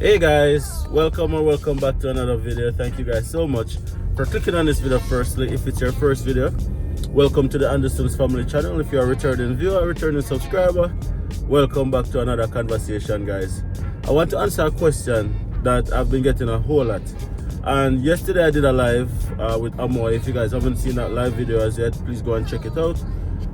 Hey guys, welcome or welcome back to another video. Thank you guys so much for clicking on this video. Firstly, if it's your first video, welcome to the Anderson's Family channel. If you're a returning viewer, returning subscriber, welcome back to another conversation, guys. I want to answer a question that I've been getting a whole lot. And yesterday I did a live with Amoy. If you guys haven't seen that live video as yet, please go and check it out.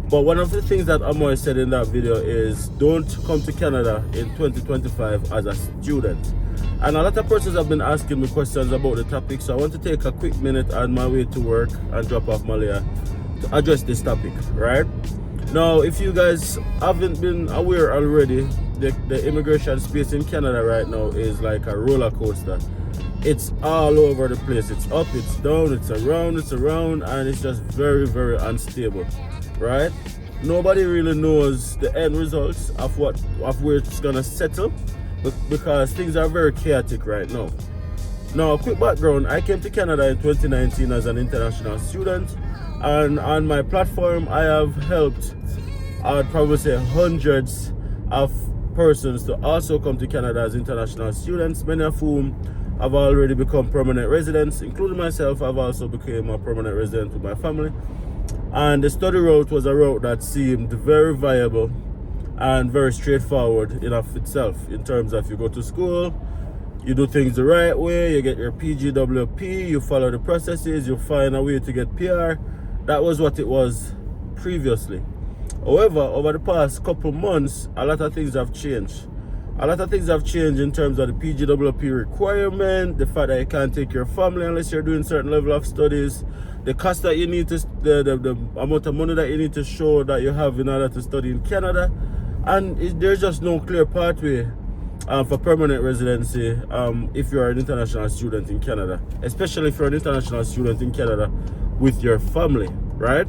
But one of the things that Amoy said in that video is don't come to Canada in 2025 as a student. And a lot of persons have been asking me questions about the topic, so I want to take a quick minute on my way to work and drop off Malia to address this topic, right? Now, if you guys haven't been aware already, the immigration space in Canada right now is like a roller coaster. It's all over the place. It's up, it's down, it's around, and it's just very, very unstable, right? Nobody really knows the end results of where it's gonna settle, because things are very chaotic right now. Now, a quick background: I came to Canada in 2019 as an international student, and on my platform I have helped, I'd probably say, hundreds of persons to also come to Canada as international students, many of whom have already become permanent residents, including myself. I've also become a permanent resident with my family. And the study route was a route that seemed very viable and very straightforward in of itself, in terms of you go to school, you do things the right way, you get your PGWP, you follow the processes, you find a way to get PR. That was what it was previously. However, over the past couple months, a lot of things have changed. A lot of things have changed in terms of the PGWP requirement, the fact that you can't take your family unless you're doing certain level of studies, the cost that you need to, the amount of money that you need to show that you have in order to study in Canada. And there's just no clear pathway for permanent residency if you're an international student in Canada, especially if you're an international student in Canada with your family, right?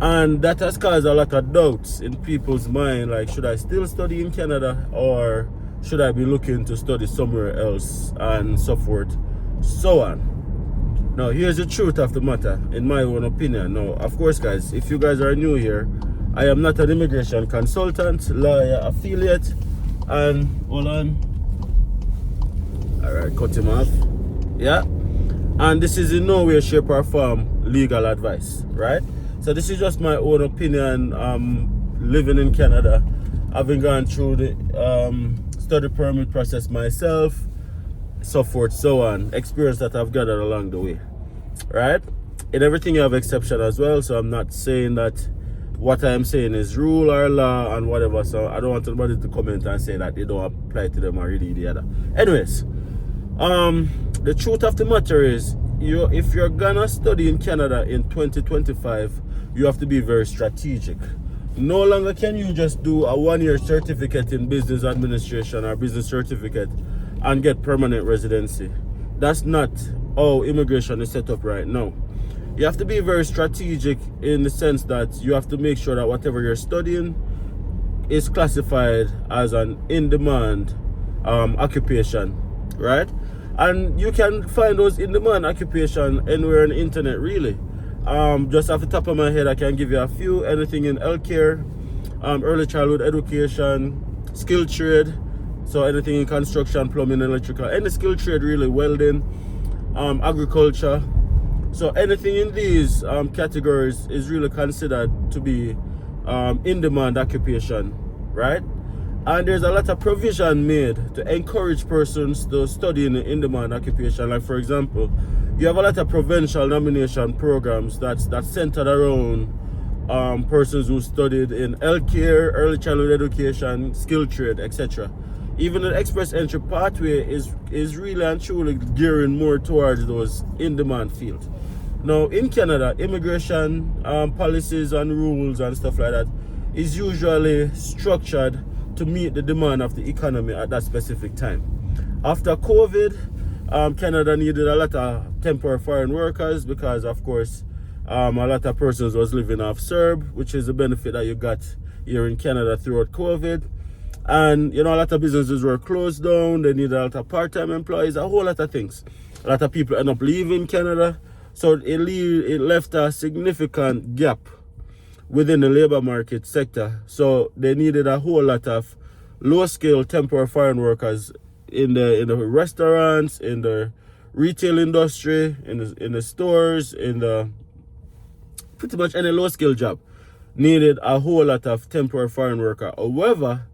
And that has caused a lot of doubts in people's mind, like, should I still study in Canada or should I be looking to study somewhere else, and so forth, so on. Now, here's the truth of the matter, in my own opinion. Now, of course, guys, if you guys are new here, I am not an immigration consultant, lawyer, affiliate, and hold on. All right, cut him off. Yeah. And this is in no way, shape, or form legal advice, right? So this is just my own opinion, living in Canada, having gone through the study permit process myself, so forth, so on, experience that I've gathered along the way, right? In everything you have exception as well, so I'm not saying that what I'm saying is rule or law and whatever, so I don't want anybody to comment and say that they don't apply to them or really the other. Anyways, the truth of the matter is, if you're gonna study in Canada in 2025, you have to be very strategic. No longer can you just do a one-year certificate in business administration or business certificate and get permanent residency. That's not how immigration is set up right now. You have to be very strategic in the sense that you have to make sure that whatever you're studying is classified as an in-demand occupation, right? And you can find those in-demand occupation anywhere on the internet, really. Just off the top of my head, I can give you a few. Anything in healthcare, early childhood education, skilled trade, so anything in construction, plumbing, electrical, any skilled trade really, welding, agriculture. So anything in these categories is really considered to be in-demand occupation, right? And there's a lot of provision made to encourage persons to study in the in-demand occupation. Like, for example, you have a lot of provincial nomination programs that's centered around persons who studied in healthcare, early childhood education, skilled trade, etc. Even the express entry pathway is really and truly gearing more towards those in-demand fields. Now, in Canada, immigration policies and rules and stuff like that is usually structured to meet the demand of the economy at that specific time. After COVID, Canada needed a lot of temporary foreign workers because, of course, a lot of persons was living off CERB, which is a benefit that you got here in Canada throughout COVID. And, you know, a lot of businesses were closed down. They needed a lot of part-time employees, a whole lot of things. A lot of people end up leaving Canada. So it left a significant gap within the labor market sector. So they needed a whole lot of low-skilled temporary foreign workers in the restaurants, in the retail industry, in the stores, in the pretty much any low skill job needed a whole lot of temporary foreign worker. However,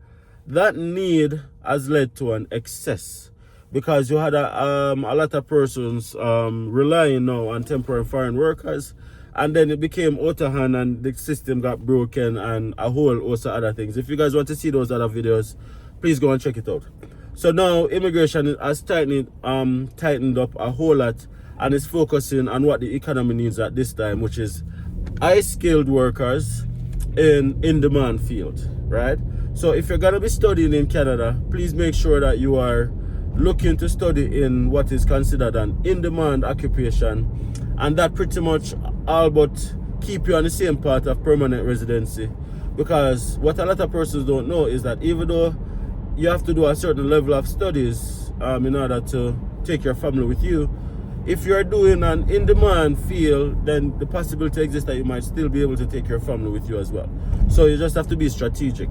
that need has led to an excess because you had a lot of persons relying now on temporary foreign workers, and then it became out of hand and the system got broken and a whole host of other things. If you guys want to see those other videos, please go and check it out. So now immigration has tightened up a whole lot and is focusing on what the economy needs at this time, which is high skilled workers in demand field, right? So if you're gonna be studying in Canada, please make sure that you are looking to study in what is considered an in-demand occupation, and that pretty much all but keep you on the same path of permanent residency. Because what a lot of persons don't know is that even though you have to do a certain level of studies in order to take your family with you, if you're doing an in-demand field, then the possibility exists that you might still be able to take your family with you as well. So you just have to be strategic.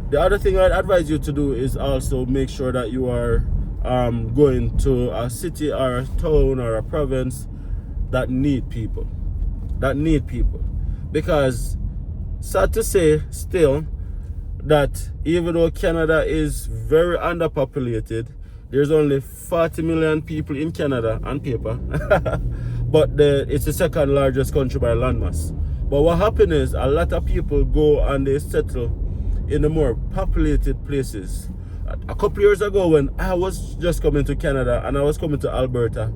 The other thing I'd advise you to do is also make sure that you are going to a city or a town or a province that need people. Because sad to say still that even though Canada is very underpopulated, there's only 40 million people in Canada on paper, but it's the second largest country by landmass. But what happens is a lot of people go and they settle in the more populated places. A couple years ago when I was just coming to Canada and I was coming to Alberta,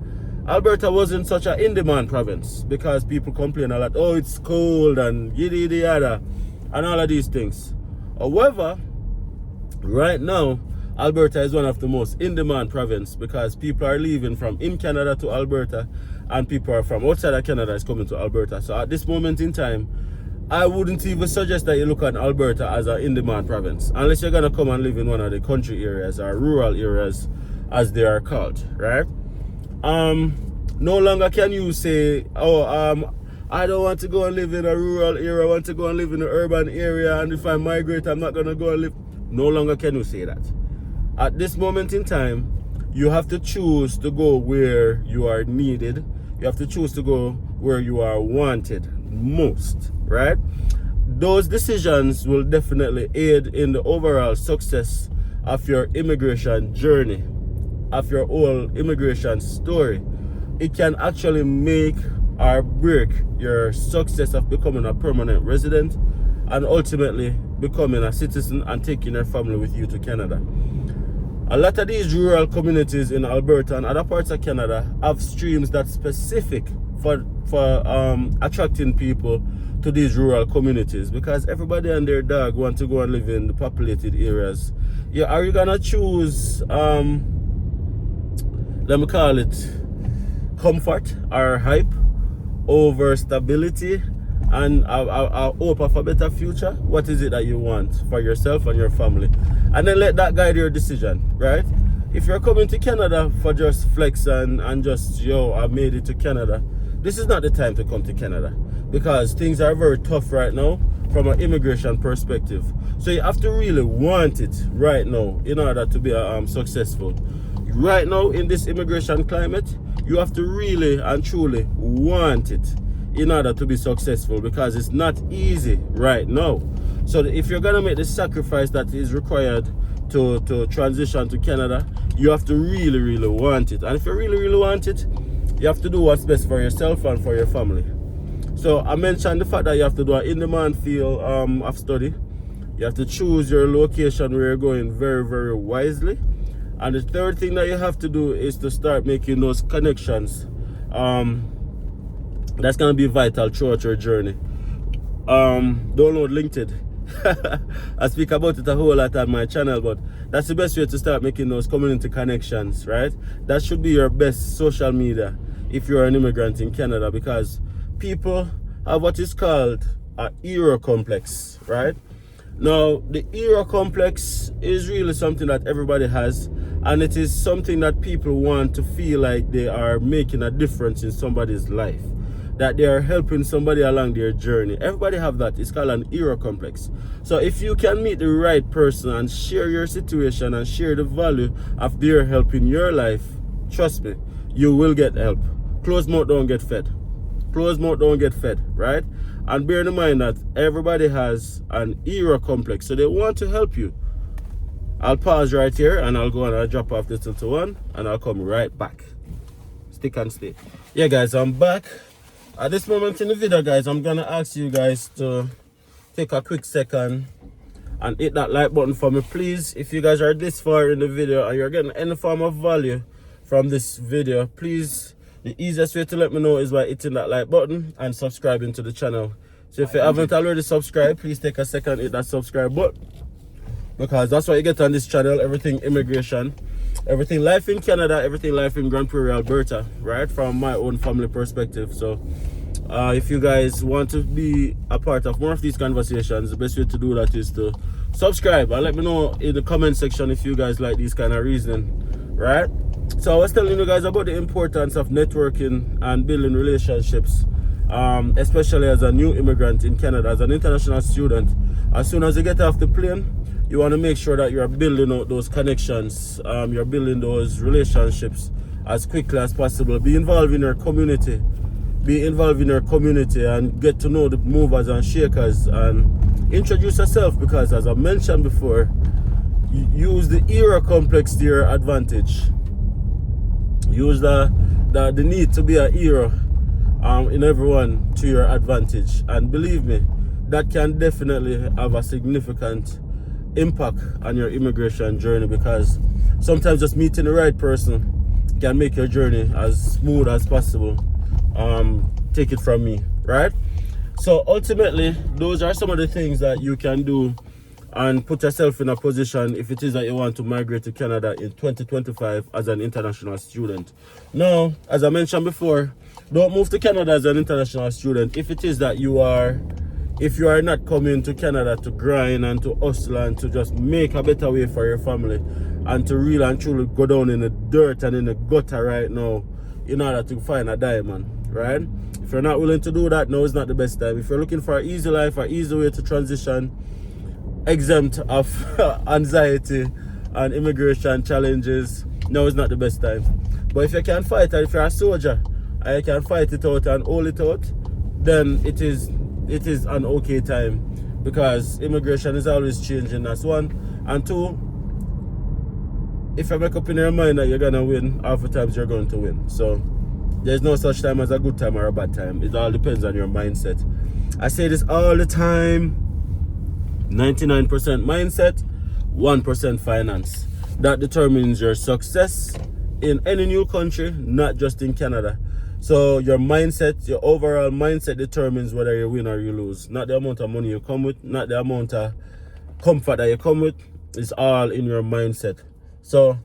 Alberta wasn't such an in-demand province because people complain a lot, oh, it's cold and yada yada and all of these things. However, right now, Alberta is one of the most in-demand province because people are leaving from in Canada to Alberta and people are from outside of Canada is coming to Alberta. So at this moment in time, I wouldn't even suggest that you look at Alberta as an in-demand province unless you're going to come and live in one of the country areas or rural areas as they are called, right? No longer can you say, oh, I don't want to go and live in a rural area, I want to go and live in an urban area, and if I migrate, I'm not going to go and live. No longer can you say that. At this moment in time, you have to choose to go where you are needed. You have to choose to go where you are wanted most, right? Those decisions will definitely aid in the overall success of your immigration journey, of your whole immigration story. It can actually make or break your success of becoming a permanent resident and ultimately becoming a citizen and taking your family with you to Canada. A lot of these rural communities in Alberta and other parts of Canada have streams that's specific for attracting people to these rural communities because everybody and their dog want to go and live in the populated areas. Yeah, are you gonna choose let me call it comfort or hype over stability and a hope of a better future? What is it that you want for yourself and your family? And then let that guide your decision, right? If you're coming to Canada for just flex and just, yo, I made it to Canada, this is not the time to come to Canada because things are very tough right now from an immigration perspective. So you have to really want it right now in order to be successful. Right now in this immigration climate, you have to really and truly want it in order to be successful because it's not easy right now. So if you're gonna make the sacrifice that is required to transition to Canada, you have to really want it. And if you really want it, you have to do what's best for yourself and for your family. So I mentioned the fact that you have to do an in-demand field of study. You have to choose your location where you're going very wisely. And the third thing that you have to do is to start making those connections. That's going to be vital throughout your journey. Download LinkedIn. I speak about it a whole lot on my channel, but that's the best way to start making those community connections, right? That should be your best social media if you're an immigrant in Canada, because people have what is called a hero complex, right? Now, the hero complex is really something that everybody has, and it is something that people want to feel like they are making a difference in somebody's life. that they are helping somebody along their journey. Everybody have that. It's called an hero complex. So if you can meet the right person and share your situation and share the value of their help in your life, trust me, you will get help. Closed mouth don't get fed. Closed mouth don't get fed, right? And bear in mind that everybody has an hero complex, so they want to help you. I'll pause right here and I'll go and I'll drop off this little one and I'll come right back. Stick and stay. Yeah guys, I'm back. At this moment in the video guys, I'm gonna ask you guys to take a quick second and hit that like button for me, please. If you guys are this far in the video and you're getting any form of value from this video, please, the easiest way to let me know is by hitting that like button and subscribing to the channel. So if you haven't already subscribed, please take a second, hit that subscribe button, because that's what you get on this channel. Everything immigration, everything life in Canada, everything life in Grand Prairie, Alberta, right, from my own family perspective. So if you guys want to be a part of more of these conversations, the best way to do that is to subscribe and let me know in the comment section if you guys like these kind of reasoning, right? So I was telling you guys about the importance of networking and building relationships, especially as a new immigrant in Canada, as an international student. As soon as you get off the plane, you want to make sure that you're building out those connections, you're building those relationships as quickly as possible. Be involved in your community. Be involved in your community and get to know the movers and shakers and introduce yourself, because as I mentioned before, use the hero complex to your advantage. Use the need to be a hero in everyone to your advantage. And believe me, that can definitely have a significant impact on your immigration journey, because sometimes just meeting the right person can make your journey as smooth as possible. Take it from me, right? So ultimately, those are some of the things that you can do and put yourself in a position if it is that you want to migrate to Canada in 2025 as an international student. Now, as I mentioned before, don't move to Canada as an international student if it is that you are not coming to Canada to grind and to hustle and to just make a better way for your family and to really and truly go down in the dirt and in the gutter right now in order to find a diamond, right? If you're not willing to do that, now is not the best time. If you're looking for an easy life, an easy way to transition, exempt of anxiety and immigration challenges, now is not the best time. But if you can fight, and if you're a soldier and you can fight it out and hold it out, then it is an okay time, because immigration is always changing. That's one. And two, if you make up in your mind that you're gonna win, half the times you're going to win. So there's no such time as a good time or a bad time. It all depends on your mindset. I say this all the time: 99% mindset, 1% finance. That determines your success in any new country, not just in Canada. So your mindset, your overall mindset determines whether you win or you lose. Not the amount of money you come with, not the amount of comfort that you come with. It's all in your mindset. So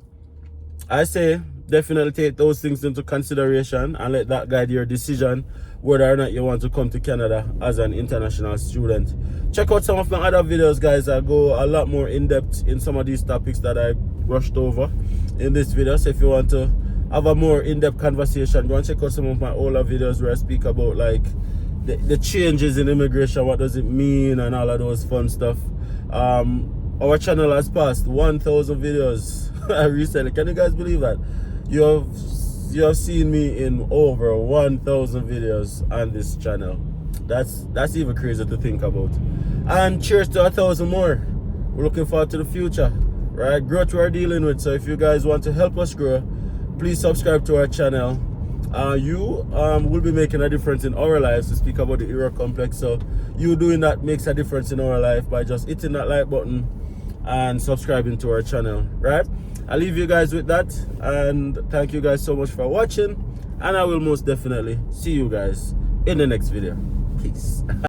I say definitely take those things into consideration and let that guide your decision whether or not you want to come to Canada as an international student. Check out some of my other videos, guys. I go a lot more in depth in some of these topics that I rushed over in this video. So if you want to have a more in-depth conversation, go and check out some of my older videos where I speak about like the changes in immigration, what does it mean, and all of those fun stuff. Our channel has passed 1,000 videos recently. Can you guys believe that? You have seen me in over 1,000 videos on this channel. That's even crazy to think about. And cheers to 1,000 more. We're looking forward to the future, right? Growth we're dealing with. So if you guys want to help us grow, please subscribe to our channel. You will be making a difference in our lives. To speak about the hero complex, so you doing that makes a difference in our life by just hitting that like button and subscribing to our channel, right? I'll leave you guys with that, and thank you guys so much for watching, and I will most definitely see you guys in the next video. Peace.